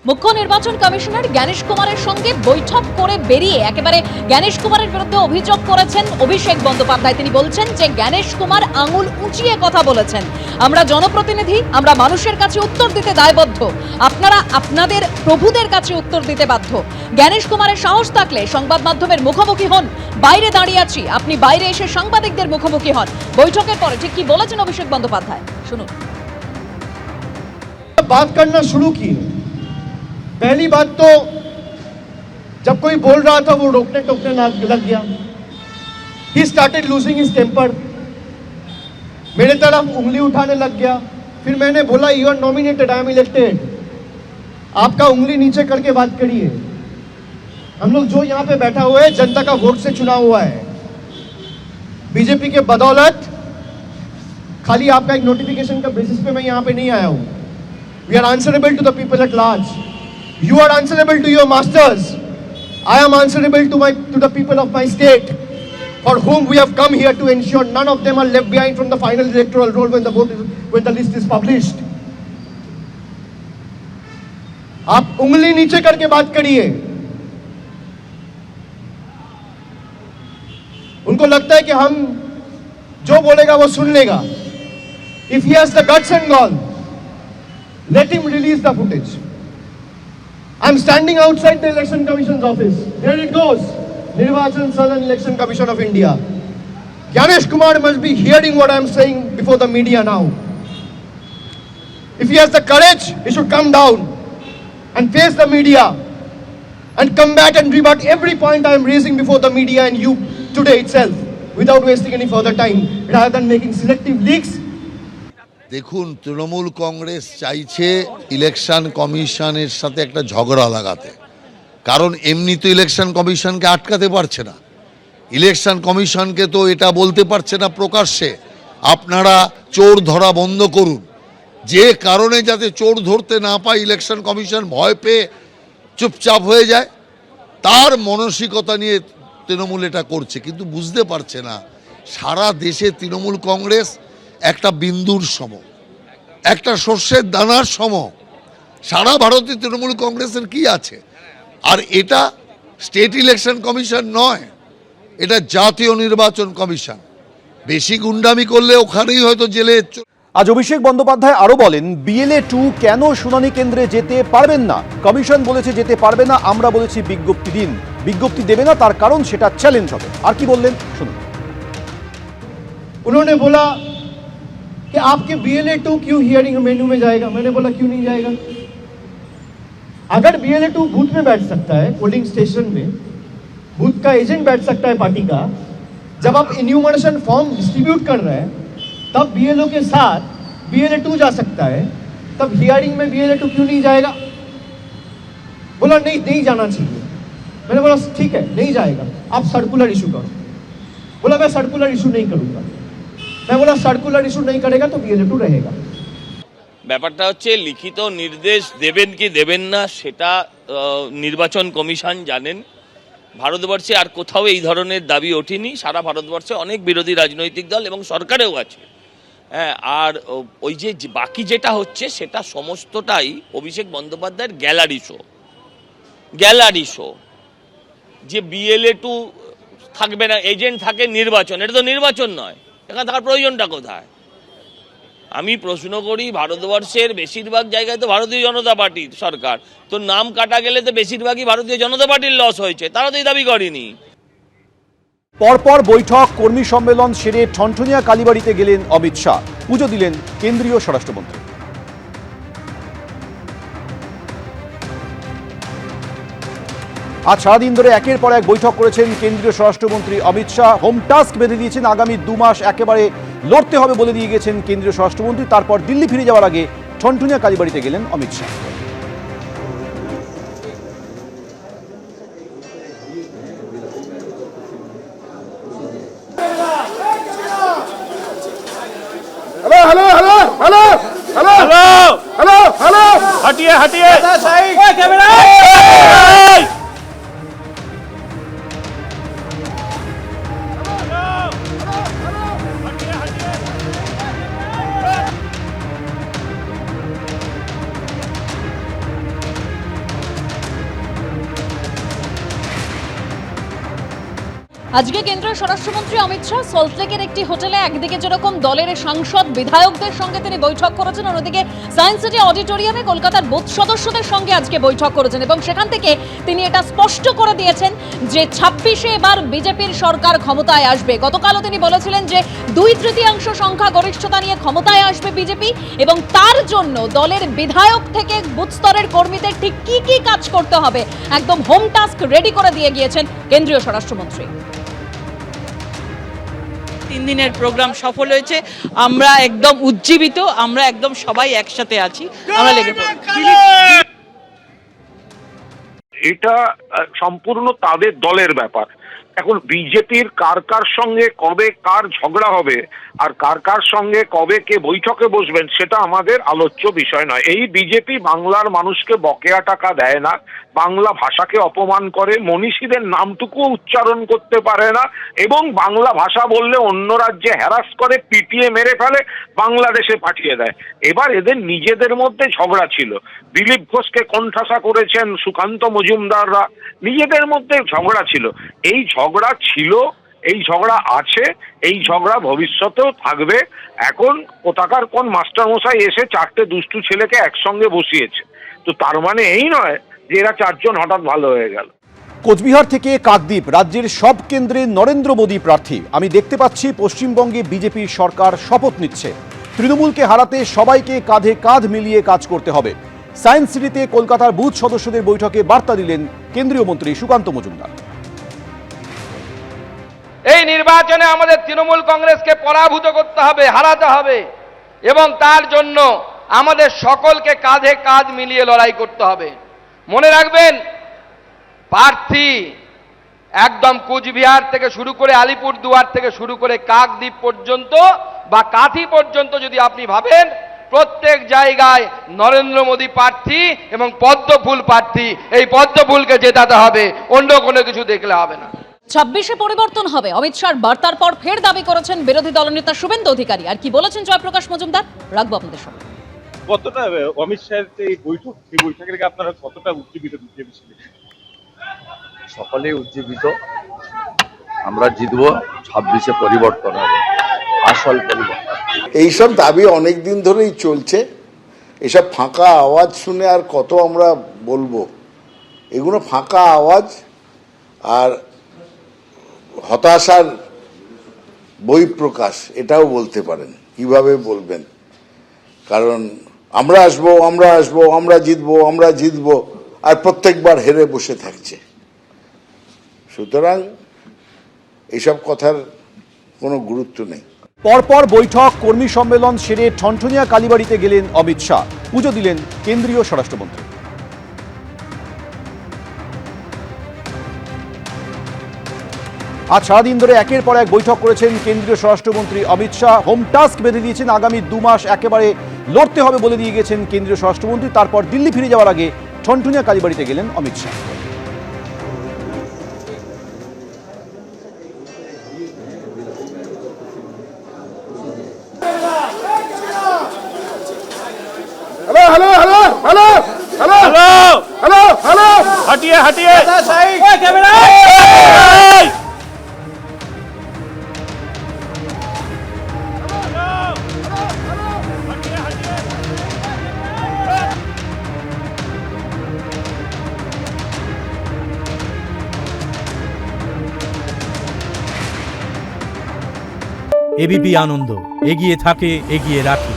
মুখ্য নির্বাচন কমিশনার জ্ঞানেশ কুমারের সঙ্গে বৈঠক করে বেরিয়ে একেবারে জ্ঞানেশ কুমারের বিরুদ্ধে অভিযোগ করেছেন অভিষেক বন্দ্যোপাধ্যায়। তিনি বলছেন যে জ্ঞানেশ কুমার আঙুল উঁচিয়ে কথা বলেছেন। আমরা জনপ্রতিনিধি, আমরা মানুষের কাছে উত্তর দিতে দায়বদ্ধ, আপনারা আপনাদের প্রভুদের কাছে উত্তর দিতে বাধ্য। জ্ঞানেশ কুমারের সাহস থাকলে সংবাদ মাধ্যমের মুখোমুখি হন। বাইরে দাঁড়িয়ে আছি, আপনি বাইরে এসে সাংবাদিকদের মুখোমুখি হন। বৈঠকের পরে ঠিক কি বলেছেন অভিষেক বন্দ্যোপাধ্যায় শুনুন। बात करना शुरू की। पहली बात तो जब कोई बोल रहा था वो रोकने टोकने लग गया। He started losing his temper. मेरे तरफ उंगली उठाने लग गया। फिर मैंने बोला you are nominated, I am elected. आपका उंगली नीचे करके बात करिए। हम लोग जो यहाँ पे बैठा हुआ है जनता का वोट से चुना हुआ है। बीजेपी के बदौलत खाली आपका एक नोटिफिकेशन का बेसिस पे मैं यहाँ पे नहीं आया हूँ। We are answerable to the people at large. You are answerable to your masters. I am answerable to the people of my state, for whom we have come here to ensure none of them are left behind from the final electoral roll when the list is published. आप उंगली नीचे करके बात करिए। उनको लगता है कि हम जो बोलेगा वो सुन लेगा। If he has the guts and gall, let him release the footage. I'm standing outside the Election Commission's office. There it goes. Nirvachan Southern Election Commission of India. Gyanesh Kumar must be hearing what I'm saying before the media now. If he has the courage, he should come down and face the media and come back and rebut every point I'm raising before the media and you today itself, without wasting any further time, rather than making selective leaks. দেখুন, তৃণমূল কংগ্রেস চাইছে election কমিশনের সাথে একটা ঝগড়া লাগাতে, কারণ এমনি তো ইলেকশন কমিশনকে আটকাতে পারছে না। ইলেকশন কমিশনকে তো এটা বলতে পারছে না প্রকাশ্যে আপনারা চোর ধরা বন্ধ করুন। যে কারণে যাতে চোর ধরতে না পায় ইলেকশন কমিশন ভয় পেয়ে চুপচাপ হয়ে যায়, তার মানসিকতা নিয়ে তৃণমূল এটা করছে। কিন্তু বুঝতে পারছে না সারা দেশে তৃণমূল কংগ্রেস একটা বিন্দুর সম, একটা শস্যের দানার সম। সারা ভারতে তৃণমূল কংগ্রেসের কি আছে? আর এটা স্টেট ইলেকশন কমিশন নয়, এটা জাতীয় নির্বাচন কমিশন। বেশি গুন্ডামি করলে ওখানেই হয়তো জেলে। আজ অভিষেক বন্দ্যোপাধ্যায় আরো বলেন, BLA 2 কেন শুনানি কেন্দ্রে যেতে পারবেন না? কমিশন বলেছে যেতে পারবে না, আমরা বলেছি বিজ্ঞপ্তি দিন। বিজ্ঞপ্তি দেবে না, তার কারণ সেটা চ্যালেঞ্জ হবে। আর কি বললেন শুনুন। उन्होंने बोला कि आपके BLA 2 क्यों हियरिंग मेन्यू में जाएगा। मैंने बोला क्यों नहीं जाएगा? अगर BLA 2 बूथ में बैठ सकता है, पोलिंग स्टेशन में बूथ का एजेंट बैठ सकता है पार्टी का, जब आप इन्यूमरेशन फॉर्म डिस्ट्रीब्यूट कर रहे हैं तब BLO के साथ BLA 2 जा सकता है, तब हियरिंग में BLA 2 क्यों नहीं जाएगा? बोला नहीं जाना चाहिए। मैंने बोला ठीक है नहीं जाएगा, आप सर्कुलर इशू करो। बोला मैं सर्कुलर इशू नहीं करूंगा। मैं बोला सर्कुलर इशू नहीं करेगा तो BLA 2 रहेगा। ব্যাপারটা হচ্ছে লিখিত নির্দেশ দেবেন কি দেবেন না সেটা নির্বাচন কমিশন জানেন। ভারতবর্ষে আর কোথাও এই ধরনের দাবি ওঠেনি। সারা ভারতবর্ষে অনেক বিরোধী রাজনৈতিক দল এবং সরকারেও আছে। হ্যাঁ, আর ওই যে বাকি যেটা হচ্ছে সেটা সমস্তটাই অভিষেক বন্দ্যোপাধ্যায়ের গ্যালারি শো। যে BLA 2 থাকবে না, এজেন্ট থাকে নির্বাচন, এটা তো নির্বাচন নয়। এখানে থাকার প্রয়োজনটা কোথায়? আমি প্রশ্ন করি, ভারতবর্ষের বেশিরভাগ জায়গায় তো ভারতীয় জনতা পার্টির সরকার, তো নাম কাটা গেলে তো বেশিরভাগই ভারতীয় জনতা পার্টির লস হয়েছে, তারা তো এই দাবি করেনি। পরপর বৈঠক, কর্মী সম্মেলন সেরে ঠনঠনিয়া কালীবাড়িতে গেলেন অমিত শাহ। পুজো দিলেন কেন্দ্রীয় স্বরাষ্ট্রমন্ত্রী। আজ সারাদিন ধরে একের পর এক বৈঠক করেছেন কেন্দ্রীয় স্বরাষ্ট্রমন্ত্রী অমিত শাহ। হোম টাস্ক বেঁধে দিয়েছেন, আগামী 2 মাস একেবারে লড়তে হবে বলে দিয়ে গেছেন কেন্দ্রীয় স্বরাষ্ট্রমন্ত্রী। তারপর দিল্লি ফিরে যাওয়ার আগে ঠনঠনিয়া কালীবাড়িতে গেলেন অমিত শাহ। हटिए আজকে কেন্দ্রীয় স্বরাষ্ট্রমন্ত্রী অমিত শাহ সল্টলেকের একটি হোটেলে একদিকে যেরকম দলের সাংসদ বিধায়কদের সঙ্গে তিনি বৈঠক করেছেন, অন্যদিকে সায়েন্স সিটি অডিটোরিয়ামে কলকাতার বুথ সদস্যদের সঙ্গে আজকে বৈঠক করেছেন এবং সেখান থেকে তিনি এটা স্পষ্ট করে দিয়েছেন যে 26-এ এবার বিজেপির সরকার ক্ষমতায় আসবে। গতকালও তিনি বলেছিলেন যে 2/3 সংখ্যা গরিষ্ঠতা নিয়ে ক্ষমতায় আসবে বিজেপি এবং তার জন্য দলের বিধায়ক থেকে বুথ স্তরের কর্মীদের ঠিক কি কি কাজ করতে হবে একদম হোম টাস্ক রেডি করে দিয়ে গিয়েছেন কেন্দ্রীয় স্বরাষ্ট্রমন্ত্রী। 3 দিনের প্রোগ্রাম সফল হয়েছে, আমরা একদম উজ্জীবিত, আমরা একদম সবাই একসাথে আছি, আমরা লেগে পড়ব। এটা সম্পূর্ণ তাদের দলের ব্যাপার। এখন বিজেপির কার কার সঙ্গে কবে কার ঝগড়া হবে আর কার কার সঙ্গে কবে কে বৈঠকে বসবেন সেটা আমাদের আলোচ্য বিষয় নয়। এই বিজেপি বাংলার মানুষকে বকেয়া টাকা দেয় না, বাংলা ভাষাকে অপমান করে, মনীষীদের নামটুকু উচ্চারণ করতে পারে না এবং বাংলা ভাষা বললে অন্য রাজ্যে হ্যারাস করে, পিটিয়ে মেরে ফেলে, বাংলাদেশে পাঠিয়ে দেয়। এবার এদের নিজেদের মধ্যে ঝগড়া ছিল, দিলীপ ঘোষকে কোণঠাসা করেছেন সুকান্ত মজুমদাররা, নিজেদের মধ্যে ঝগড়া ছিল। এই ঝগড়া ছিল, এই ঝগড়া আছে, এই ঝগড়া ভবিষ্যতেও থাকবে। এখন কোথাকার কোন মাস্টারমশাই এসে 4টে দুষ্টু ছেলেকে একসঙ্গে বসিয়েছে, তো তার মানে এই নয় যে এরা 4 জন হঠাৎ ভালো হয়ে গেল। কোচবিহার থেকে কাকদ্বীপ, রাজ্যের সব কেন্দ্রে নরেন্দ্র মোদী প্রার্থী। আমি দেখতে পাচ্ছি পশ্চিমবঙ্গে বিজেপির সরকার শপথ নিচ্ছে, তৃণমূলকে হারাতে সবাইকে কাঁধে কাঁধ মিলিয়ে কাজ করতে হবে। সায়েন্স সিটিতে কলকাতার বুথ সদস্যদের বৈঠকে বার্তা দিলেন কেন্দ্রীয় মন্ত্রী সুকান্ত মজুমদার। এই নির্বাচনে আমাদের তৃণমূল কংগ্রেসকে পরাভূত করতে হবে, হারাতে হবে এবং তার জন্য আমাদের সকলকে কাঁধে কাঁধ মিলিয়ে লড়াই করতে হবে। মনে রাখবেন, প্রার্থী একদম কোচবিহার থেকে শুরু করে আলিপুরদুয়ার থেকে শুরু করে কাকদ্বীপ পর্যন্ত বা কাঁথি পর্যন্ত যদি আপনি ভাবেন, প্রত্যেক জায়গায় নরেন্দ্র মোদী প্রার্থী এবং পদ্মফুল প্রার্থী। এই পদ্মফুলকে জেতাতে হবে, অন্য কোনো কিছু দেখলে হবে না। 26-এ পরিবর্তন হবে, অমিত শাহর বার্তার পর ফের দাবি করেছেন বিরোধী দলনেতা শুভেন্দু অধিকারী। আর কি বলেছেন জয়প্রকাশ মজুমদার, রাখবো আপনাদের সঙ্গে। কতটা অমিত শাহের এই বৈঠক, সেই বৈঠকের আগে আপনারা কতটা উজ্জীবিত? সকলে উজ্জীবিত, আমরা জিতবো, 26-এ পরিবর্তন হবে, আসল পরিবর্তন। এইসব দাবি অনেক দিন ধরেই চলছে, এসব ফাঁকা আওয়াজ শুনে আর কত আমরা বলবো? এগুলো ফাঁকা আওয়াজ আর হতাশার বহিঃপ্রকাশ, এটাও বলতে পারেন। কিভাবে বলবেন? কারণ আমরা আসবো, আমরা আসবো, আমরা জিতবো, আমরা জিতবো, আর প্রত্যেকবার হেরে বসে থাকছে। সুতরাং এইসব কথার কোনো গুরুত্ব নেই। পরপর বৈঠক, কর্মী সম্মেলন সেরে ঠনঠনিয়া কালীবাড়িতে গেলেন অমিত শাহ, পুজো দিলেন কেন্দ্রীয় স্বরাষ্ট্রমন্ত্রী। আজ সারাদিন ধরে একের পর এক বৈঠক করেছেন কেন্দ্রীয় স্বরাষ্ট্রমন্ত্রী অমিত শাহ। হোম টাস্ক বেঁধে দিয়েছেন, আগামী 2 মাস একেবারে লড়তে হবে বলে দিয়ে গেছেন কেন্দ্রীয় স্বরাষ্ট্রমন্ত্রী। তারপর দিল্লি ফিরে যাওয়ার আগে ঠনঠনিয়া কালীবাড়িতে গেলেন Amit Shah. Hello hello hello hello hello hello hello हटिए हटिए, कैमरा এবিপি আনন্দ, এগিয়ে থাকে, এগিয়ে রাখে।